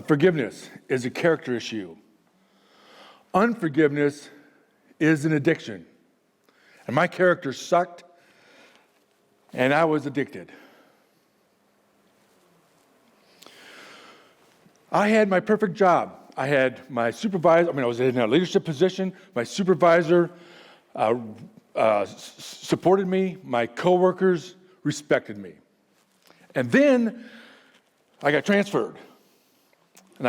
Forgiveness is a character issue. Unforgiveness is an addiction. And my character sucked, and I was addicted. I had my perfect job. I had my supervisor, I was in a leadership position. My supervisor supported me. My coworkers respected me. And then I got transferred. And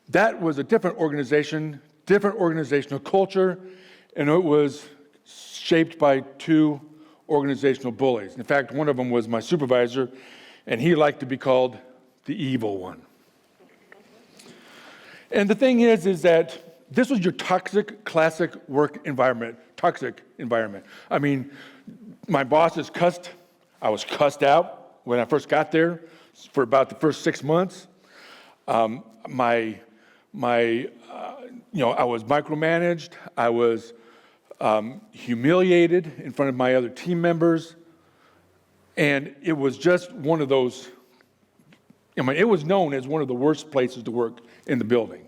that was a different organization, different organizational culture, and it was shaped by two organizational bullies. In fact, one of them was my supervisor, and he liked to be called the evil one. And the thing is that this was your toxic, classic work environment, toxic environment. My bosses cussed. I was cussed out when I first got there for about the first 6 months. I was micromanaged. I was humiliated in front of my other team members. And it was just one of those, it was known as one of the worst places to work in the building.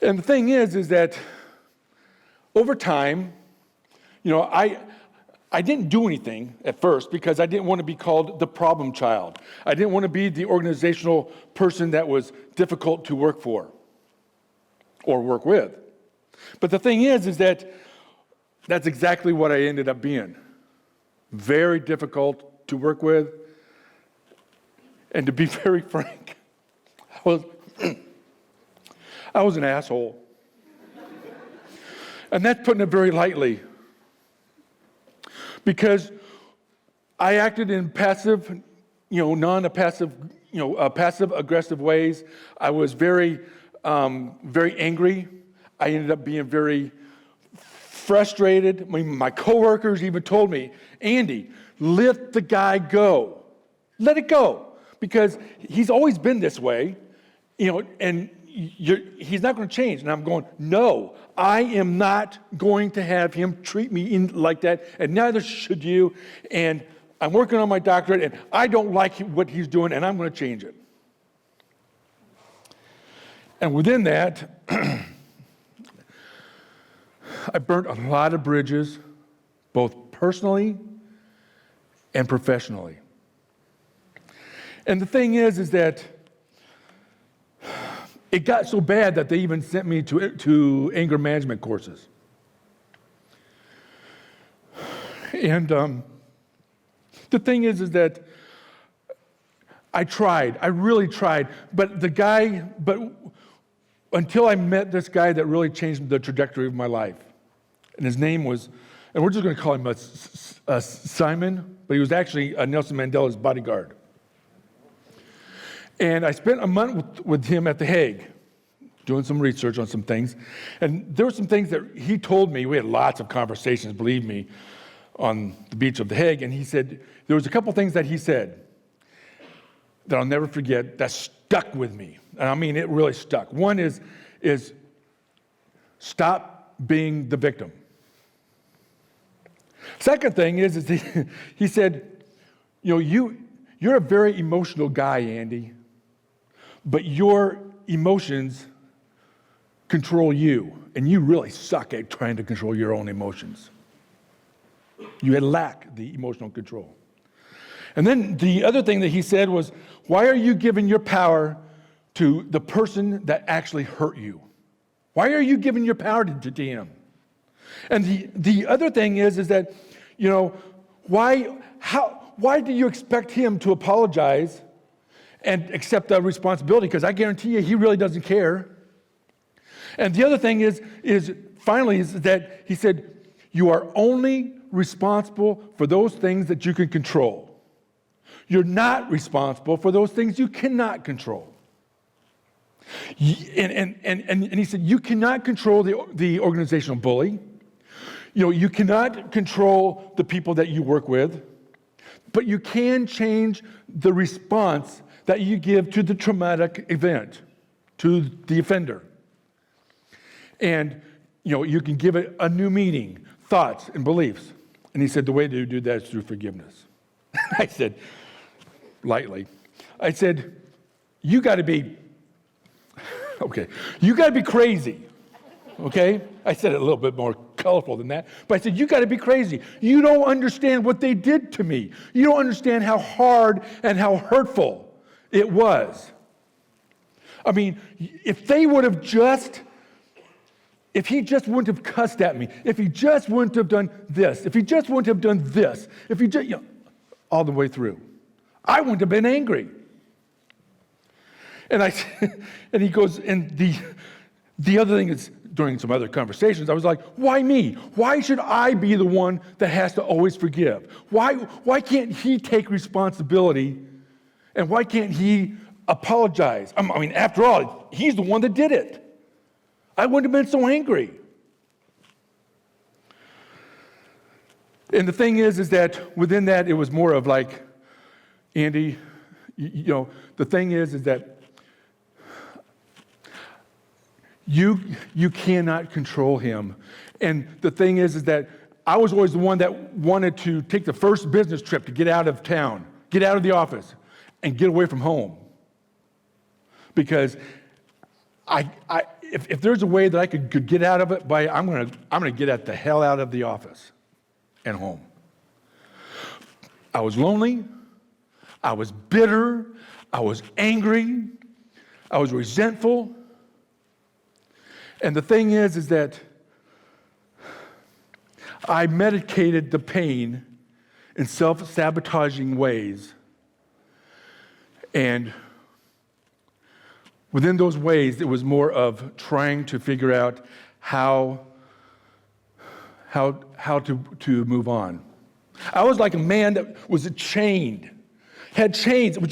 And the thing is that over time, I didn't do anything at first because I didn't want to be called the problem child. I didn't want to be the organizational person that was difficult to work for or work with. But the thing is that that's exactly what I ended up being. Very difficult to work with. And to be very frank, I was an asshole. And that's putting it very lightly. Because I acted in passive, passive-aggressive ways. I was very angry. I ended up being very frustrated. My coworkers even told me, Andy, let the guy go. Let it go. Because he's always been this way, and he's not going to change. And I'm going, no, I am not going to have him treat me like that, and neither should you. And I'm working on my doctorate, and I don't like what he's doing, and I'm going to change it. And within that, I burnt a lot of bridges, both personally and professionally. And the thing is that it got so bad that they even sent me to anger management courses. And the thing is that I really tried, but until I met this guy that really changed the trajectory of my life. And his name was, and we're just going to call him Simon, but he was actually Nelson Mandela's bodyguard. And I spent a month with him at The Hague, doing some research on some things. And there were some things that he told me. We had lots of conversations, believe me, on the beach of The Hague. And he said, there was a couple things that he said that I'll never forget that stuck with me. And it really stuck. One is stop being the victim. Second thing is he said, you're a very emotional guy, Andy, but your emotions control you, and you really suck at trying to control your own emotions. You lack the emotional control. And then the other thing that he said was, why are you giving your power to the person that actually hurt you? Why are you giving your power to him? And the other thing is that, why do you expect him to apologize and accept that responsibility? Because I guarantee you, he really doesn't care. And the other thing is that he said, you are only responsible for those things that you can control. You're not responsible for those things you cannot control. And he said, you cannot control the organizational bully. You cannot control the people that you work with, but you can change the response that you give to the traumatic event, to the offender. And, you can give it a new meaning, thoughts, and beliefs. And he said, the way to do that is through forgiveness. I said, lightly. I said, you got to be crazy, okay? I said it a little bit more colorful than that, but I said, you got to be crazy. You don't understand what they did to me. You don't understand how hard and how hurtful it was. I mean, if he just wouldn't have cussed at me, if he just wouldn't have done this, if he just wouldn't have done this, if he just, all the way through, I wouldn't have been angry. And and he goes, and the other thing is, during some other conversations, I was like, why me? Why should I be the one that has to always forgive? Why can't he take responsibility? And why can't he apologize? I mean, after all, he's the one that did it. I wouldn't have been so angry. And the thing is that within that, it was more of like, Andy, the thing is that you cannot control him. And the thing is that I was always the one that wanted to take the first business trip to get out of town, get out of the office, and get away from home. Because if there's a way that I could get out of it, I'm gonna get the hell out of the office and home. I was lonely, I was bitter, I was angry, I was resentful. And the thing is that I medicated the pain in self-sabotaging ways. And within those ways, it was more of trying to figure out how to move on. I was like a man that was chained, had chains, was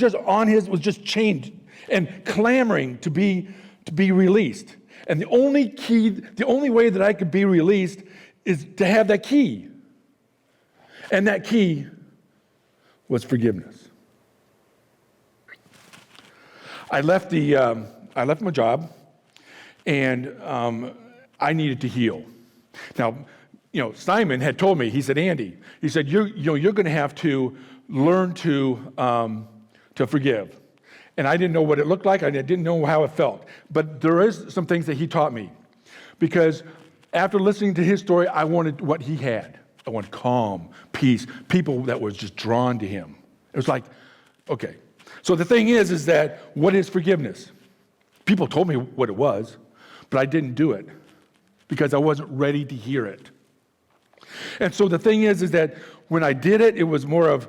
just chained and clamoring to be released. And the only way that I could be released is to have that key. And that key was forgiveness. I left my job, and I needed to heal. Now, Simon had told me. He said, Andy, you're going to have to learn to forgive. And I didn't know what it looked like. I didn't know how it felt. But there is some things that he taught me. Because after listening to his story, I wanted what he had. I wanted calm, peace, people that was just drawn to him. It was like, okay. So the thing is that what is forgiveness? People told me what it was, but I didn't do it because I wasn't ready to hear it. And so the thing is that when I did it, it was more of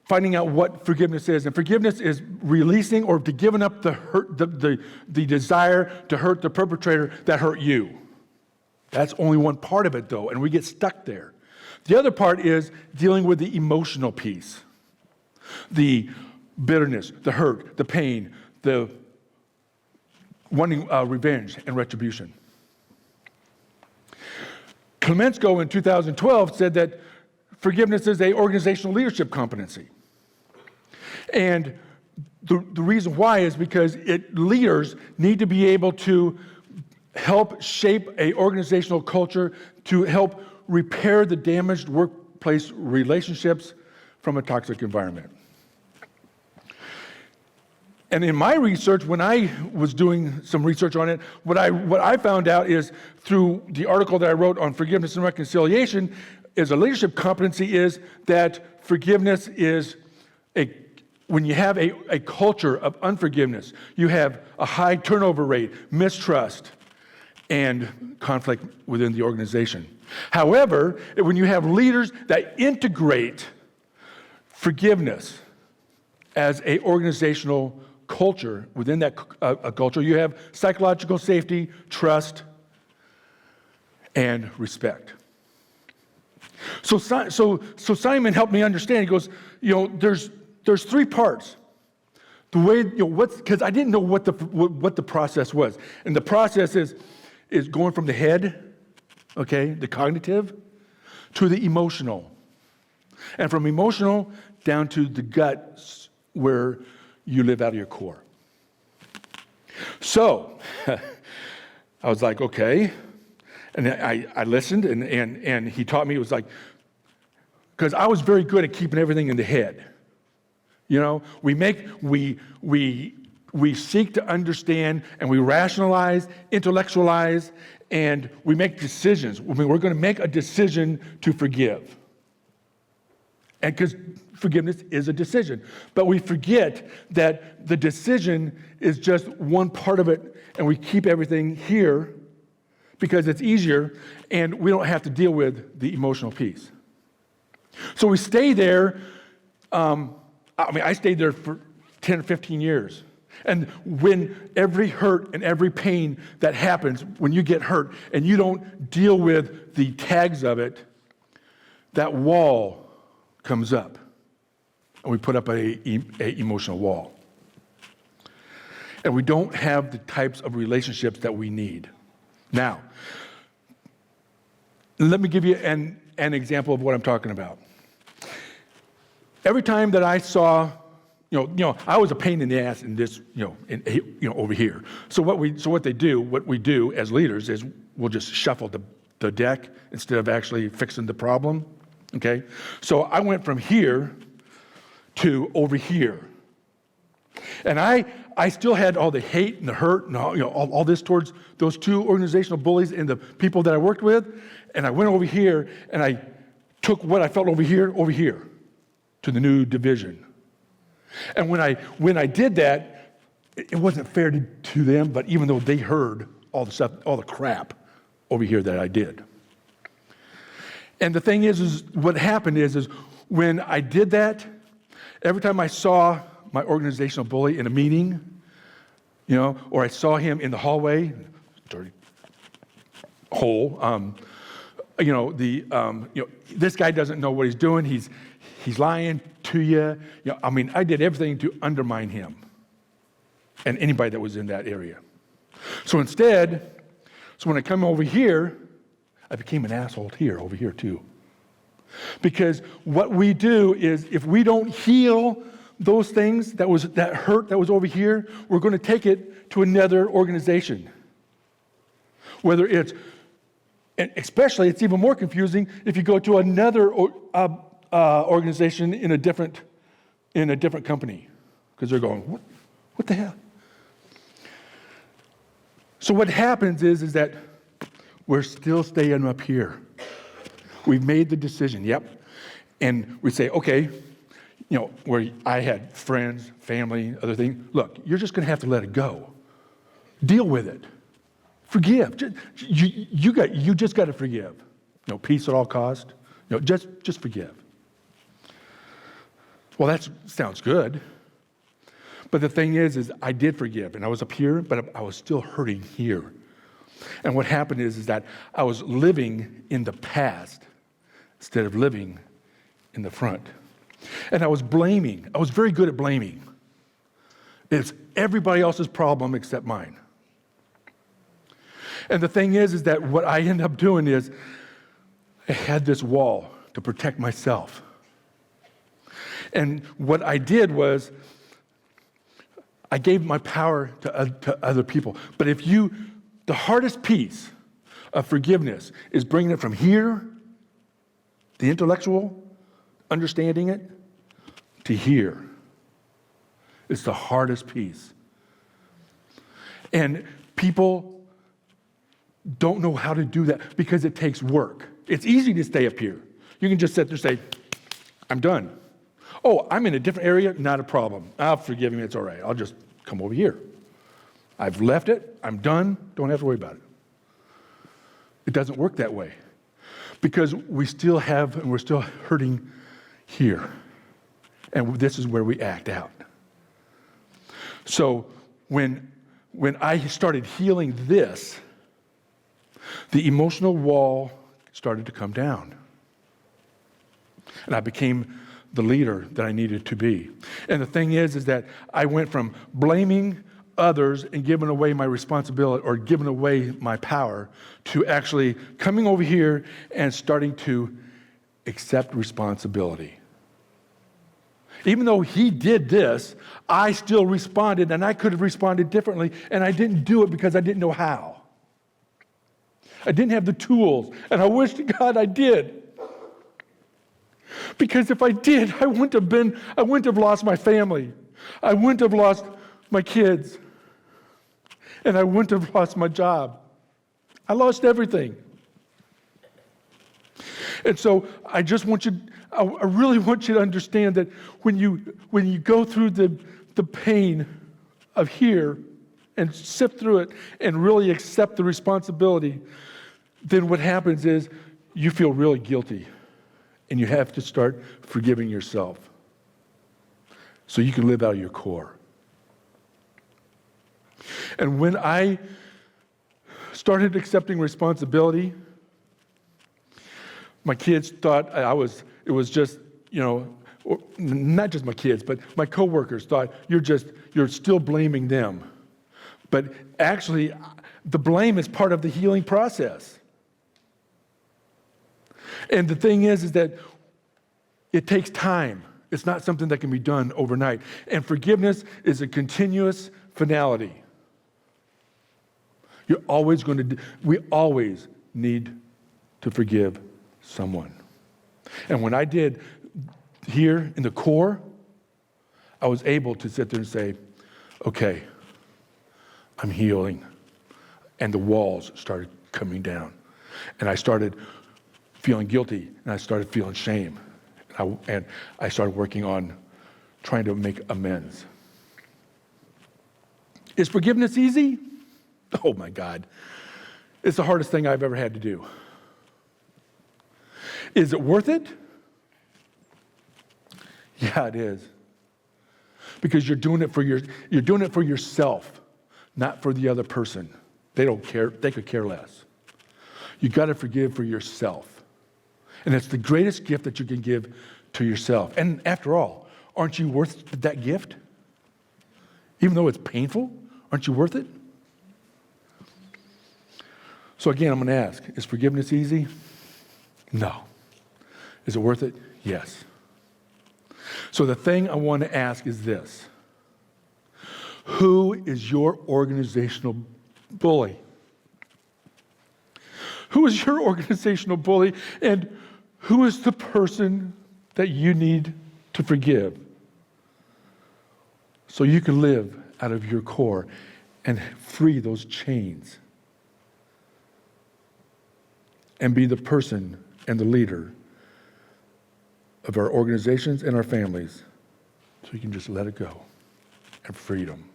finding out what forgiveness is. And forgiveness is releasing or to giving up the hurt, the desire to hurt the perpetrator that hurt you. That's only one part of it, though, and we get stuck there. The other part is dealing with the emotional piece. The bitterness, the hurt, the pain, the wanting revenge and retribution. Klemensko in 2012 said that forgiveness is an organizational leadership competency. And the reason why is because leaders need to be able to help shape an organizational culture to help repair the damaged workplace relationships from a toxic environment. And in my research, when I was doing some research on it, what I found out is through the article that I wrote on forgiveness and reconciliation is a leadership competency is that forgiveness is when you have a culture of unforgiveness, you have a high turnover rate, mistrust, and conflict within the organization. However, when you have leaders that integrate forgiveness as an organizational culture, within that culture, you have psychological safety, trust, and respect. So Simon helped me understand. He goes, there's three parts. The way, because I didn't know what the process was, and the process is going from the head, okay, the cognitive, to the emotional, and from emotional down to the gut, where you live out of your core. So I was like, okay, and I listened, and he taught me. It was like, because I was very good at keeping everything in the head. We seek to understand, and we rationalize, intellectualize, and we make decisions. We're going to make a decision to forgive. And because forgiveness is a decision. But we forget that the decision is just one part of it, and we keep everything here because it's easier, and we don't have to deal with the emotional piece. So we stay there. I stayed there for 10 or 15 years. And when every hurt and every pain that happens, when you get hurt and you don't deal with the tags of it, that wall comes up. And we put up a emotional wall. And we don't have the types of relationships that we need. Now, let me give you an example of what I'm talking about. Every time that I saw, I was a pain in the ass in this, over here. So what we do as leaders is we'll just shuffle the deck instead of actually fixing the problem. Okay, so I went from here to over here, and I still had all the hate and the hurt and all this towards those two organizational bullies and the people that I worked with, and I went over here and I took what I felt over here to the new division. And when I did that, it wasn't fair to them, but even though they heard all the stuff, all the crap over here that I did. And the thing is what happened is when I did that, every time I saw my organizational bully in a meeting, or I saw him in the hallway, dirty hole, this guy doesn't know what he's doing. He's lying to you. I did everything to undermine him and anybody that was in that area. So when I come over here, I became an asshole over here too. Because what we do is if we don't heal those things, that hurt that was over here, we're going to take it to another organization. Whether it's, and especially it's even more confusing if you go to another organization in a different company, because they're going, what the hell? So what happens is that we're still staying up here. We've made the decision, yep. And we say, okay, where I had friends, family, other things. Look, you're just going to have to let it go. Deal with it. Forgive. You just got to forgive. Peace at all cost. Just forgive. Well, that sounds good. But the thing is I did forgive, and I was up here, but I was still hurting here. And what happened is that I was living in the past instead of living in the front. And I was blaming. I was very good at blaming. It's everybody else's problem except mine. And the thing is that what I end up doing is I had this wall to protect myself. And what I did was I gave my power to other people. But the hardest piece of forgiveness is bringing it from here, the intellectual, understanding it, to here. It's the hardest piece. And people don't know how to do that because it takes work. It's easy to stay up here. You can just sit there and say, I'm done. Oh, I'm in a different area, not a problem. I'll forgive him, it's all right. I'll just come over here. I've left it, I'm done, don't have to worry about it. It doesn't work that way because we're still hurting here. And this is where we act out. So when I started healing this, the emotional wall started to come down. And I became the leader that I needed to be. And the thing is that I went from blaming others and giving away my responsibility or giving away my power to actually coming over here and starting to accept responsibility. Even though he did this, I still responded, and I could have responded differently, and I didn't do it because I didn't know how. I didn't have the tools, and I wish to God I did. Because if I did, I wouldn't have lost my family. I wouldn't have lost my kids. And I wouldn't have lost my job. I lost everything. And so I really want you to understand that when you go through the pain of here and sift through it and really accept the responsibility, then what happens is you feel really guilty. And you have to start forgiving yourself so you can live out of your core. And when I started accepting responsibility, my kids thought it was just, not just my kids, but my coworkers thought you're still blaming them. But actually, the blame is part of the healing process. And the thing is that it takes time. It's not something that can be done overnight. And forgiveness is a continuous finality. We always need to forgive someone. And when I did here in the core, I was able to sit there and say, okay, I'm healing. And the walls started coming down. And I started feeling guilty, and I started feeling shame. And I started working on trying to make amends. Is forgiveness easy? Oh my God. It's the hardest thing I've ever had to do. Is it worth it? Yeah, it is. Because you're doing it for yourself, not for the other person. They don't care, they could care less. You got to forgive for yourself. And it's the greatest gift that you can give to yourself. And after all, aren't you worth that gift? Even though it's painful, aren't you worth it? So again, I'm going to ask, is forgiveness easy? No. Is it worth it? Yes. So the thing I want to ask is this. Who is your organizational bully? Who is your organizational bully? And who is the person that you need to forgive so you can live out of your core and free those chains and be the person and the leader of our organizations and our families so you can just let it go and freedom.